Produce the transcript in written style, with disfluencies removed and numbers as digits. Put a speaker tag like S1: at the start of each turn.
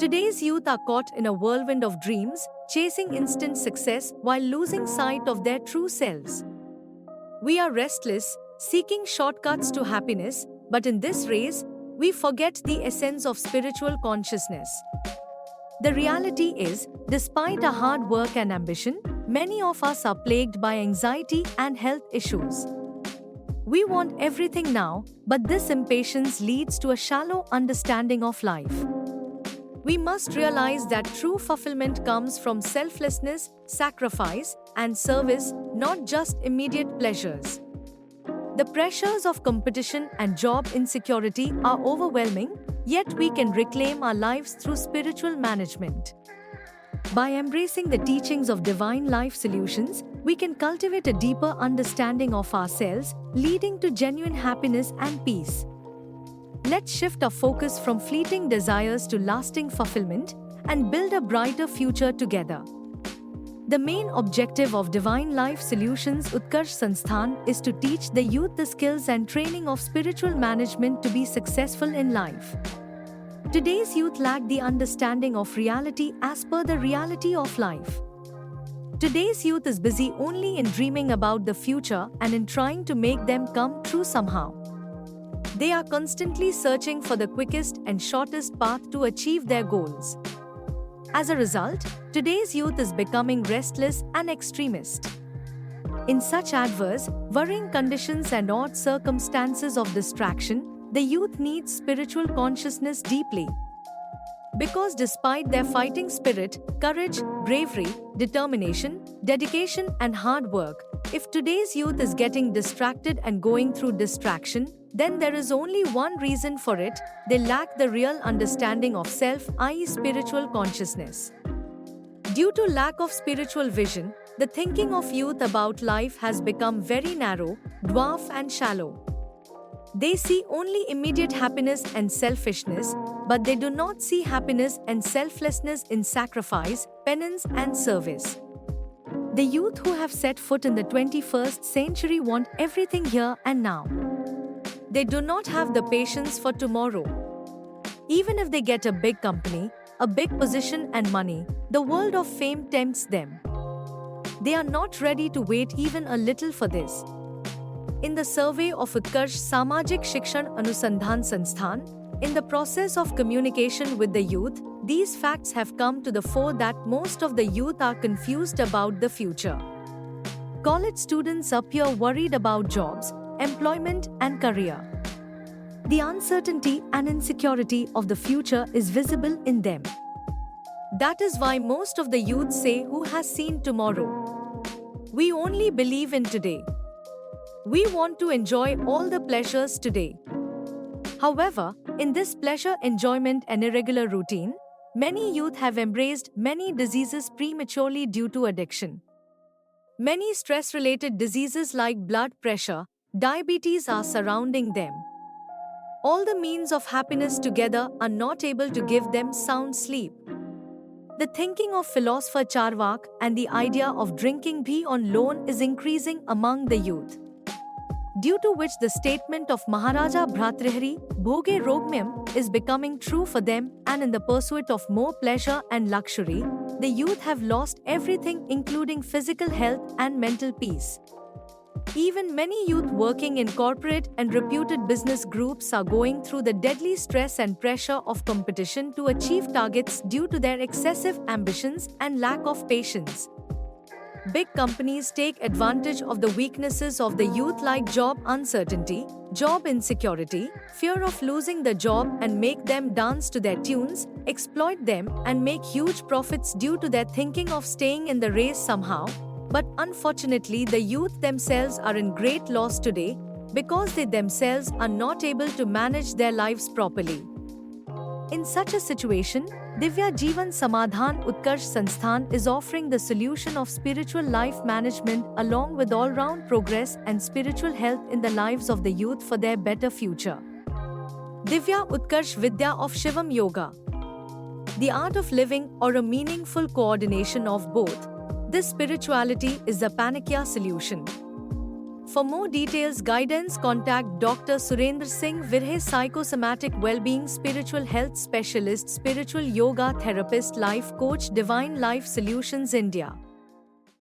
S1: Today's youth are caught in a whirlwind of dreams, chasing instant success while losing sight of their true selves. We are restless, seeking shortcuts to happiness, but in this race, we forget the essence of spiritual consciousness. The reality is, despite our hard work and ambition, many of us are plagued by anxiety and health issues. We want everything now, but this impatience leads to a shallow understanding of life. We must realize that true fulfillment comes from selflessness, sacrifice, and service, not just immediate pleasures. The pressures of competition and job insecurity are overwhelming, yet we can reclaim our lives through spiritual management. By embracing the teachings of Divine Life Solutions, we can cultivate a deeper understanding of ourselves, leading to genuine happiness and peace. Let's shift our focus from fleeting desires to lasting fulfillment and build a brighter future together. The main objective of Divine Life Solutions Utkarsh Sansthan is to teach the youth the skills and training of spiritual management to be successful in life. Today's youth lack the understanding of reality as per the reality of life. Today's youth is busy only in dreaming about the future and in trying to make them come true somehow. They are constantly searching for the quickest and shortest path to achieve their goals. As a result, today's youth is becoming restless and extremist. In such adverse, worrying conditions and odd circumstances of distraction, the youth needs spiritual consciousness deeply. Because despite their fighting spirit, courage, bravery, determination, dedication, and hard work, if today's youth is getting distracted and going through distraction, then there is only one reason for it: they lack the real understanding of self, i.e., spiritual consciousness. Due to lack of spiritual vision, the thinking of youth about life has become very narrow, dwarf, and shallow. They see only immediate happiness and selfishness, but they do not see happiness and selflessness in sacrifice, penance, and service. The youth who have set foot in the 21st century want everything here and now. They do not have the patience for tomorrow. Even if they get a big company, a big position and money, the world of fame tempts them. They are not ready to wait even a little for this. In the survey of Utkarsh Samajik Shikshan Anusandhan Sansthan, in the process of communication with the youth, these facts have come to the fore that most of the youth are confused about the future. College students appear worried about jobs, employment, and career. The uncertainty and insecurity of the future is visible in them. That is why most of the youth say, "Who has seen tomorrow? We only believe in today. We want to enjoy all the pleasures today." However, in this pleasure enjoyment and irregular routine, many youth have embraced many diseases prematurely due to addiction. Many stress-related diseases like blood pressure, diabetes are surrounding them. All the means of happiness together are not able to give them sound sleep. The thinking of philosopher Charvak and the idea of drinking ghee on loan is increasing among the youth. Due to which the statement of Maharaja Bhartrihari, Bhoge Rogmyam, is becoming true for them, and in the pursuit of more pleasure and luxury, the youth have lost everything including physical health and mental peace. Even many youth working in corporate and reputed business groups are going through the deadly stress and pressure of competition to achieve targets due to their excessive ambitions and lack of patience. Big companies take advantage of the weaknesses of the youth like job uncertainty, job insecurity, fear of losing the job and make them dance to their tunes, exploit them and make huge profits due to their thinking of staying in the race somehow. But unfortunately, the youth themselves are in great loss today because they themselves are not able to manage their lives properly. In such a situation, Divya Jeevan Samadhan Utkarsh Sansthan is offering the solution of spiritual life management along with all-round progress and spiritual health in the lives of the youth for their better future. Divya Utkarsh Vidya of Shivam Yoga. The art of living or a meaningful coordination of both. This spirituality is the panacea solution. For more details, guidance, contact Dr. Surendra Singh Virhe, psychosomatic well-being, spiritual health specialist, spiritual yoga therapist, life coach, Divine Life Solutions India.